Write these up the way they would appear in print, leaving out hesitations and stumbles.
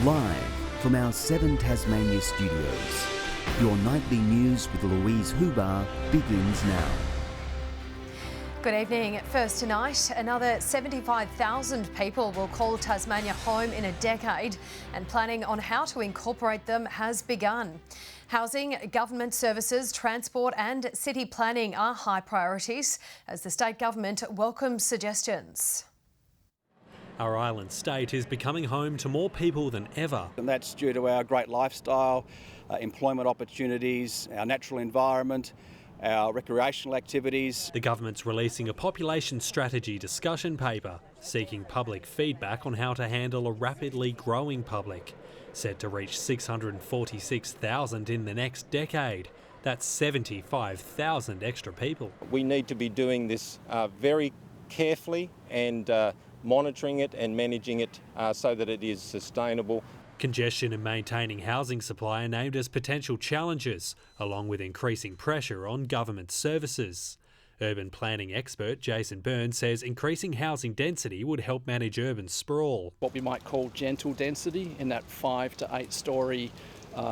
Live from our 7 Tasmania studios, your nightly news with Louise Hubar begins now. Good evening. First tonight, another 75,000 people will call Tasmania home in a decade, and planning on how to incorporate them has begun. Housing, government services, transport and city planning are high priorities as the state government welcomes suggestions. Our island state is becoming home to more people than ever. And that's due to our great lifestyle, employment opportunities, our natural environment, our recreational activities. The government's releasing a population strategy discussion paper seeking public feedback on how to handle a rapidly growing public, set to reach 646,000 in the next decade. That's 75,000 extra people. We need to be doing this very carefully and monitoring it and managing it so that it is sustainable. Congestion and maintaining housing supply are named as potential challenges, along with increasing pressure on government services. Urban planning expert Jason Byrne says increasing housing density would help manage urban sprawl. What we might call gentle density in that 5 to 8 storey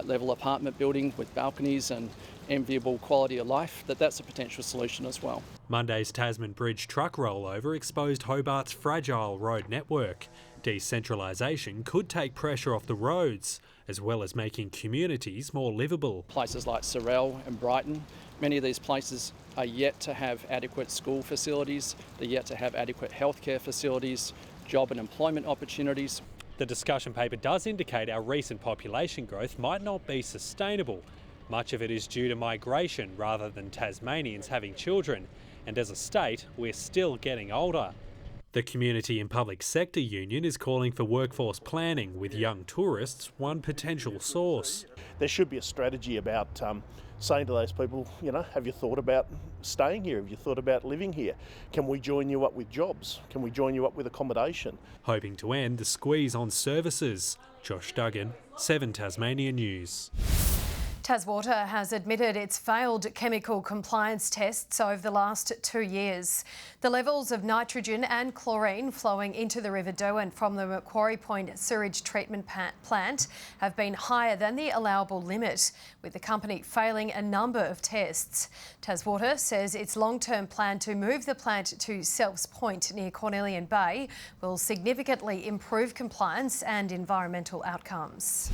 level apartment building with balconies and enviable quality of life, that's a potential solution as well. Monday's Tasman Bridge truck rollover exposed Hobart's fragile road network. Decentralisation could take pressure off the roads, as well as making communities more livable. Places like Sorell and Brighton, many of these places are yet to have adequate school facilities, they're yet to have adequate healthcare facilities, job and employment opportunities. The discussion paper does indicate our recent population growth might not be sustainable. Much of it is due to migration rather than Tasmanians having children, and as a state, we're still getting older. The Community and Public Sector Union is calling for workforce planning, with young tourists one potential source. There should be a strategy about saying to those people, have you thought about staying here? Have you thought about living here? Can we join you up with jobs? Can we join you up with accommodation? Hoping to end the squeeze on services. Josh Duggan, 7 Tasmania News. Taswater has admitted it's failed chemical compliance tests over the last 2 years. The levels of nitrogen and chlorine flowing into the River Derwent from the Macquarie Point sewage treatment plant have been higher than the allowable limit, with the company failing a number of tests. Taswater says its long-term plan to move the plant to Selfs Point near Cornelian Bay will significantly improve compliance and environmental outcomes.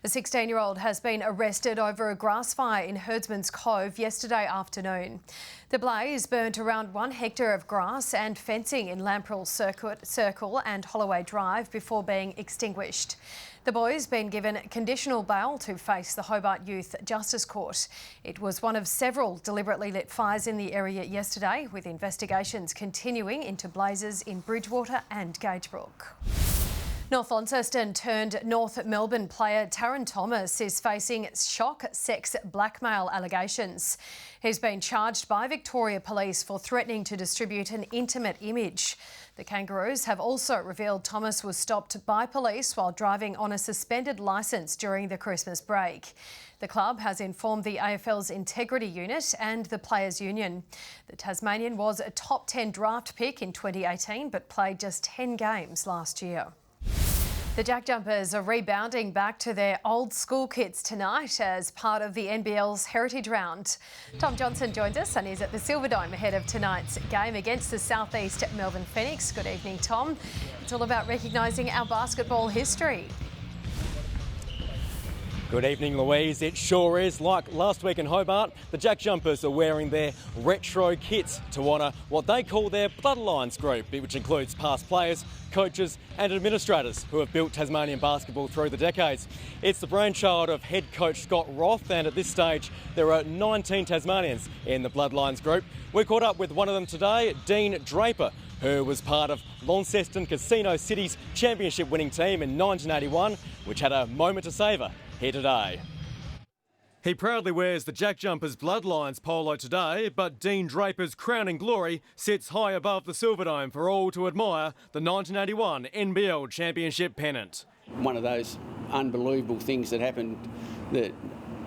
A 16-year-old has been arrested over a grass fire in Herdsman's Cove yesterday afternoon. The blaze burnt around 1 hectare of grass and fencing in Lamprell Circle and Holloway Drive before being extinguished. The boy's been given conditional bail to face the Hobart Youth Justice Court. It was one of several deliberately lit fires in the area yesterday, with investigations continuing into blazes in Bridgewater and Gagebrook. North Launceston turned North Melbourne player Taron Thomas is facing shock sex blackmail allegations. He's been charged by Victoria Police for threatening to distribute an intimate image. The Kangaroos have also revealed Thomas was stopped by police while driving on a suspended licence during the Christmas break. The club has informed the AFL's Integrity Unit and the Players' Union. The Tasmanian was a top 10 draft pick in 2018 but played just 10 games last year. The Jack Jumpers are rebounding back to their old school kits tonight as part of the NBL's Heritage Round. Tom Johnson joins us and is at the Silverdome ahead of tonight's game against the Southeast Melbourne Phoenix. Good evening, Tom. It's all about recognising our basketball history. Good evening, Louise. It sure is. Like last week in Hobart, the Jack Jumpers are wearing their retro kits to honour what they call their Bloodlines group, which includes past players, coaches and administrators who have built Tasmanian basketball through the decades. It's the brainchild of head coach Scott Roth, and at this stage there are 19 Tasmanians in the Bloodlines group. We caught up with one of them today, Dean Draper, who was part of Launceston Casino City's championship winning team in 1981, which had a moment to savour here today. He proudly wears the Jack Jumpers Bloodlines polo today, but Dean Draper's crowning glory sits high above the Silverdome for all to admire, the 1981 NBL Championship pennant. One of those unbelievable things that happened that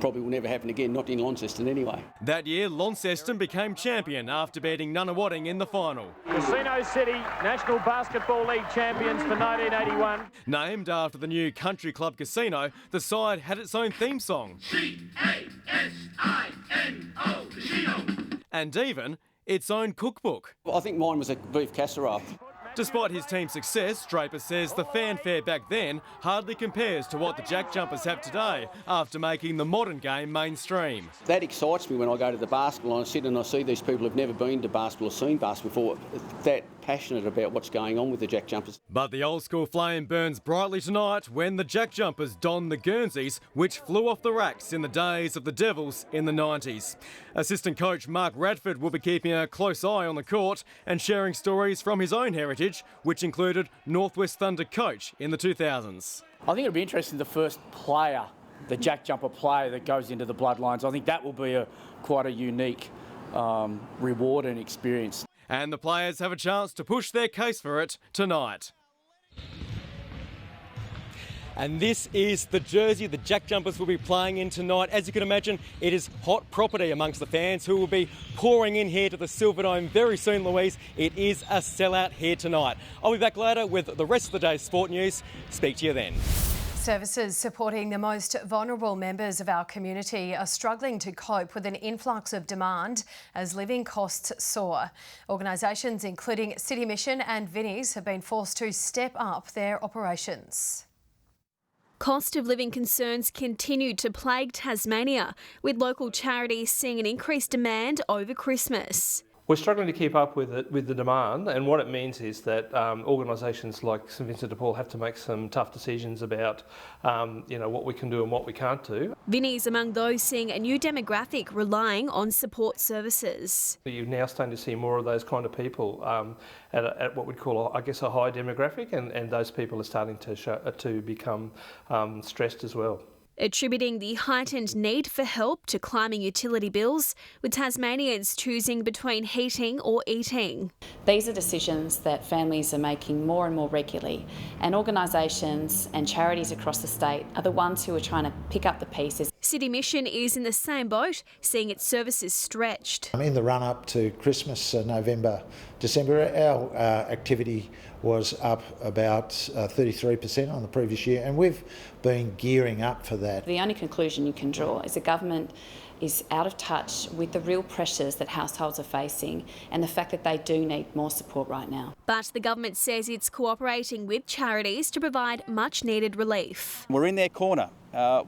probably will never happen again, not in Launceston anyway. That year, Launceston became champion after beating Nunawading in the final. Casino City, National Basketball League champions for 1981. Named after the new country club casino, the side had its own theme song. C-A-S-I-N-O, casino. And even its own cookbook. I think mine was a beef casserole. Despite his team's success, Draper says the fanfare back then hardly compares to what the Jack Jumpers have today after making the modern game mainstream. That excites me when I go to the basketball and I sit and I see these people who've never been to basketball or seen basketball before, that passionate about what's going on with the Jack Jumpers. But the old school flame burns brightly tonight when the Jack Jumpers don the Guernseys, which flew off the racks in the days of the Devils in the 90s. Assistant coach Mark Radford will be keeping a close eye on the court and sharing stories from his own heritage, which included Northwest Thunder coach in the 2000s. I think it'll be interesting, the first player, the Jack Jumper player that goes into the Bloodlines. I think that will be quite a unique reward and experience. And the players have a chance to push their case for it tonight. And this is the jersey the Jack Jumpers will be playing in tonight. As you can imagine, it is hot property amongst the fans who will be pouring in here to the Silverdome very soon, Louise. It is a sellout here tonight. I'll be back later with the rest of the day's sport news. Speak to you then. Services supporting the most vulnerable members of our community are struggling to cope with an influx of demand as living costs soar. Organisations including City Mission and Vinnie's have been forced to step up their operations. Cost of living concerns continue to plague Tasmania, with local charities seeing an increased demand over Christmas. We're struggling to keep up with the demand, and what it means is that organisations like St Vincent de Paul have to make some tough decisions about what we can do and what we can't do. Vinnie's among those seeing a new demographic relying on support services. You're now starting to see more of those kind of people at what we'd call, I guess, a high demographic, and those people are starting to become stressed as well. Attributing the heightened need for help to climbing utility bills, with Tasmanians choosing between heating or eating. These are decisions that families are making more and more regularly, and organisations and charities across the state are the ones who are trying to pick up the pieces. City Mission is in the same boat, seeing its services stretched. In the run-up to Christmas, November, December, our activity was up about 33% on the previous year, and we've been gearing up for that. The only conclusion you can draw is the government is out of touch with the real pressures that households are facing and the fact that they do need more support right now. But the government says it's cooperating with charities to provide much needed relief. We're in their corner,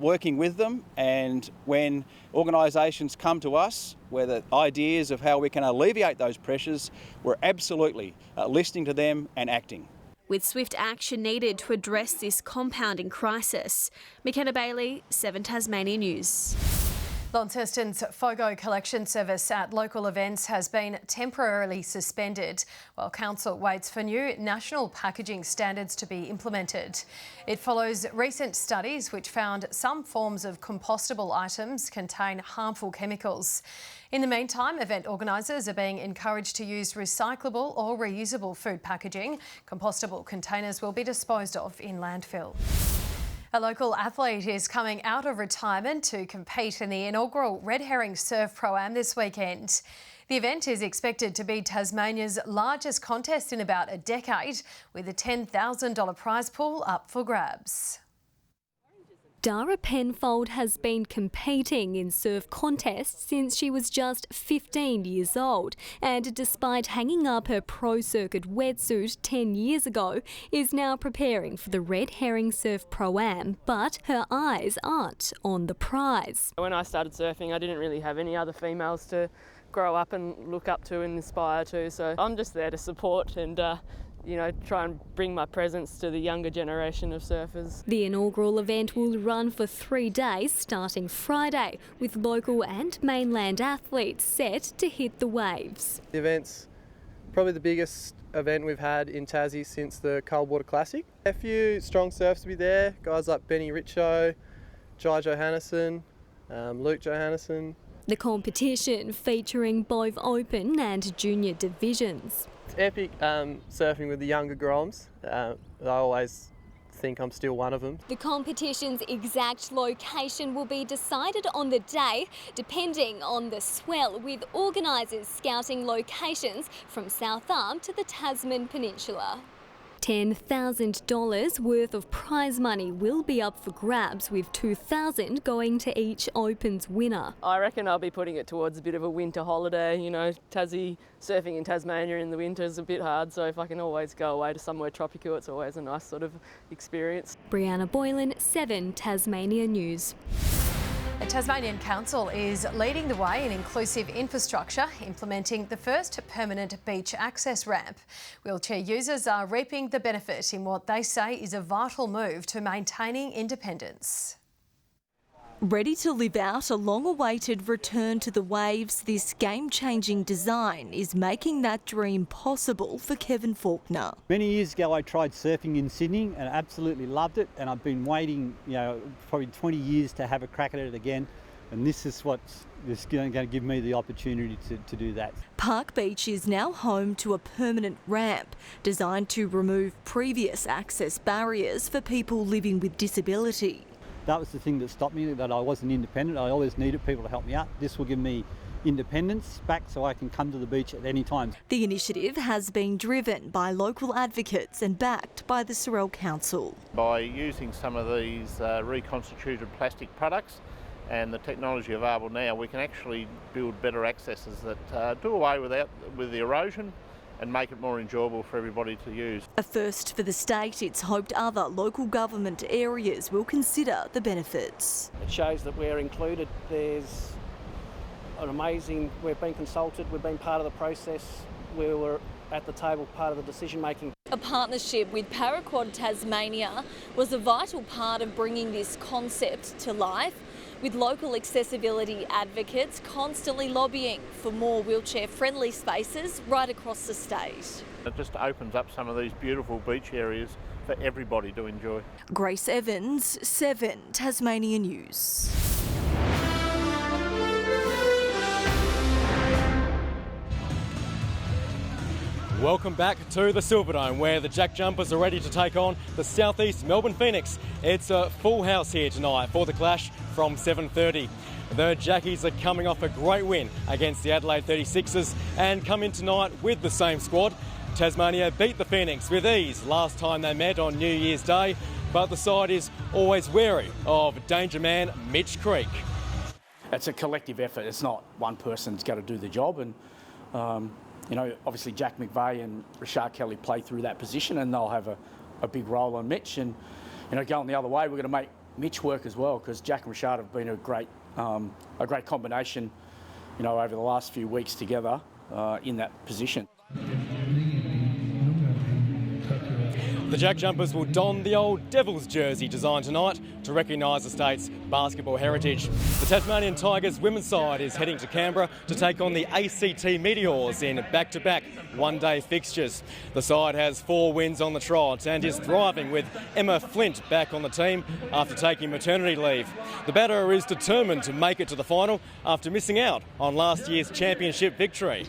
working with them, and when organisations come to us with ideas of how we can alleviate those pressures, we're absolutely listening to them and acting. With swift action needed to address this compounding crisis. McKenna Bailey, 7 Tasmania News. Launceston's FOGO collection service at local events has been temporarily suspended while council waits for new national packaging standards to be implemented. It follows recent studies which found some forms of compostable items contain harmful chemicals. In the meantime, event organisers are being encouraged to use recyclable or reusable food packaging. Compostable containers will be disposed of in landfill. A local athlete is coming out of retirement to compete in the inaugural Red Herring Surf Pro-Am this weekend. The event is expected to be Tasmania's largest contest in about a decade, with a $10,000 prize pool up for grabs. Dara Penfold has been competing in surf contests since she was just 15 years old, and despite hanging up her pro circuit wetsuit 10 years ago, is now preparing for the Red Herring Surf Pro-Am, but her eyes aren't on the prize. When I started surfing, I didn't really have any other females to grow up and look up to and inspire to, so I'm just there to support and try and bring my presence to the younger generation of surfers. The inaugural event will run for 3 days, starting Friday, with local and mainland athletes set to hit the waves. The event's probably the biggest event we've had in Tassie since the Coldwater Classic. A few strong surfs will be there, guys like Benny Richo, Jai Johannesson, Luke Johannesson. The competition featuring both open and junior divisions. It's epic surfing with the younger Groms. I always think I'm still one of them. The competition's exact location will be decided on the day, depending on the swell, with organisers scouting locations from South Arm to the Tasman Peninsula. $10,000 worth of prize money will be up for grabs, with $2,000 going to each Opens winner. I reckon I'll be putting it towards a bit of a winter holiday. You know, surfing in Tasmania in the winter is a bit hard, so if I can always go away to somewhere tropical, it's always a nice sort of experience. Brianna Boylan, 7 Tasmania News. The Tasmanian Council is leading the way in inclusive infrastructure, implementing the first permanent beach access ramp. Wheelchair users are reaping the benefit in what they say is a vital move to maintaining independence. Ready to live out a long-awaited return to the waves, this game-changing design is making that dream possible for Kevin Faulkner. Many years ago I tried surfing in Sydney and absolutely loved it, and I've been waiting, probably 20 years to have a crack at it again, and this is what's going to give me the opportunity to do that. Park Beach is now home to a permanent ramp designed to remove previous access barriers for people living with disability. That was the thing that stopped me, that I wasn't independent. I always needed people to help me out. This will give me independence back so I can come to the beach at any time. The initiative has been driven by local advocates and backed by the Sorell Council. By using some of these reconstituted plastic products and the technology available now, we can actually build better accesses that do away with the erosion and make it more enjoyable for everybody to use. A first for the state, it's hoped other local government areas will consider the benefits. It shows that we're included. There's we've been consulted, we've been part of the process, we were at the table, part of the decision making. A partnership with Paraquad Tasmania was a vital part of bringing this concept to life, with local accessibility advocates constantly lobbying for more wheelchair-friendly spaces right across the state. It just opens up some of these beautiful beach areas for everybody to enjoy. Grace Evans, 7 Tasmania News. Welcome back to the Silverdome, where the Jack Jumpers are ready to take on the Southeast Melbourne Phoenix. It's a full house here tonight for the clash from 7:30. The Jackies are coming off a great win against the Adelaide 36ers and come in tonight with the same squad. Tasmania beat the Phoenix with ease last time they met on New Year's Day, but the side is always wary of danger man Mitch Creek. It's a collective effort. It's not one person's got to do the job, and obviously Jack McVeigh and Rashard Kelly play through that position, and they'll have a big role on Mitch. And going the other way, we're going to make Mitch work as well, because Jack and Rashard have been a great combination, over the last few weeks together in that position. The Jack Jumpers will don the old Devils jersey designed tonight to recognise the state's basketball heritage. The Tasmanian Tigers women's side is heading to Canberra to take on the ACT Meteors in back-to-back one-day fixtures. The side has 4 wins on the trot and is thriving, with Emma Flint back on the team after taking maternity leave. The batter is determined to make it to the final after missing out on last year's championship victory.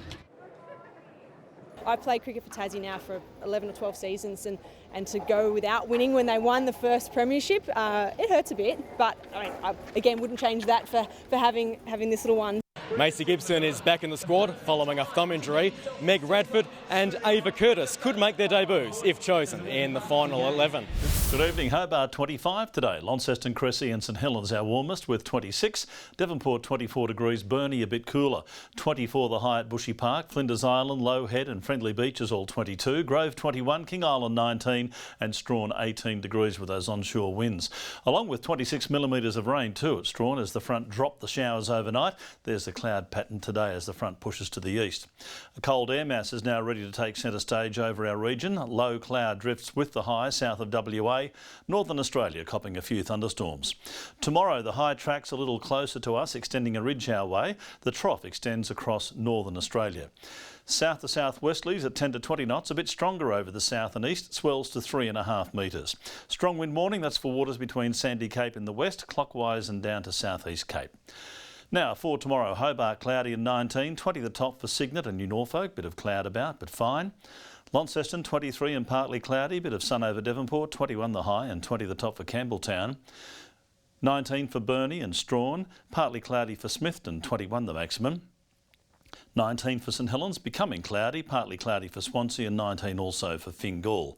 I played cricket for Tassie now for 11 or 12 seasons, and to go without winning when they won the first premiership, it hurts a bit, but I again wouldn't change that for having this little one. Macy Gibson is back in the squad following a thumb injury. Meg Radford and Ava Curtis could make their debuts if chosen in the final 11. Good evening. Hobart 25 today. Launceston, Cressy and St Helens our warmest with 26. Devonport 24 degrees. Burnie a bit cooler. 24 the high at Bushy Park. Flinders Island, Low Head and Friendly Beach is all 22. Grove 21. King Island 19 and Strawn 18 degrees with those onshore winds. Along with 26 millimetres of rain too at Strawn as the front dropped the showers overnight. There's the cloud pattern today as the front pushes to the east. A cold air mass is now ready to take centre stage over our region. Low cloud drifts with the high south of WA. Northern Australia copping a few thunderstorms. Tomorrow the high track's a little closer to us, extending a ridge our way. The trough extends across northern Australia. South to southwesterlies at 10 to 20 knots, a bit stronger over the south and east, swells to 3.5 metres. Strong wind warning, that's for waters between Sandy Cape in the west, clockwise and down to southeast Cape. Now for tomorrow, Hobart cloudy and 19, 20 the top for Cygnet and New Norfolk, bit of cloud about but fine. Launceston 23 and partly cloudy, bit of sun over Devonport, 21 the high and 20 the top for Campbelltown. 19 for Burnie and Strawn, partly cloudy for Smithton, 21 the maximum. 19 for St Helens, becoming cloudy, partly cloudy for Swansea, and 19 also for Fingal.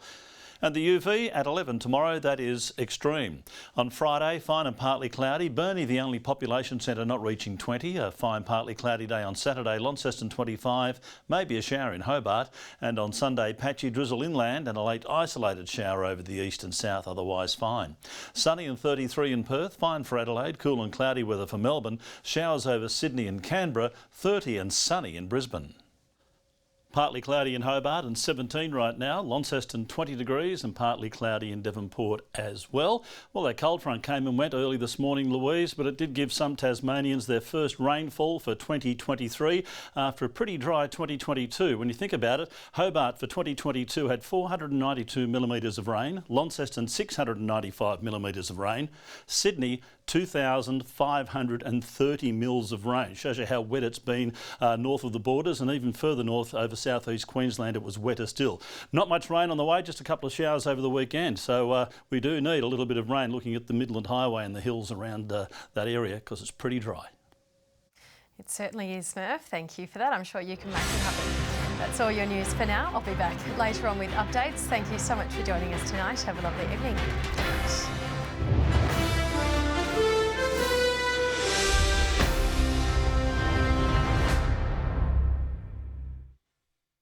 And the UV at 11 tomorrow, that is extreme. On Friday, fine and partly cloudy. Burnie, the only population centre not reaching 20. A fine partly cloudy day on Saturday. Launceston 25, maybe a shower in Hobart. And on Sunday, patchy drizzle inland and a late isolated shower over the east and south, otherwise fine. Sunny and 33 in Perth, fine for Adelaide. Cool and cloudy weather for Melbourne. Showers over Sydney and Canberra, 30 and sunny in Brisbane. Partly cloudy in Hobart and 17 right now. Launceston 20 degrees and partly cloudy in Devonport as well. Well, that cold front came and went early this morning, Louise, but it did give some Tasmanians their first rainfall for 2023 after a pretty dry 2022. When you think about it, Hobart for 2022 had 492 millimetres of rain, Launceston 695 millimetres of rain, Sydney 2,530 mils of rain. Shows you how wet it's been north of the borders, and even further north over southeast Queensland it was wetter still. Not much rain on the way, just a couple of showers over the weekend, so we do need a little bit of rain looking at the Midland Highway and the hills around that area because it's pretty dry. It certainly is, Murph. Thank you for that. I'm sure you can make it happen. That's all your news for now. I'll be back later on with updates. Thank you so much for joining us tonight. Have a lovely evening.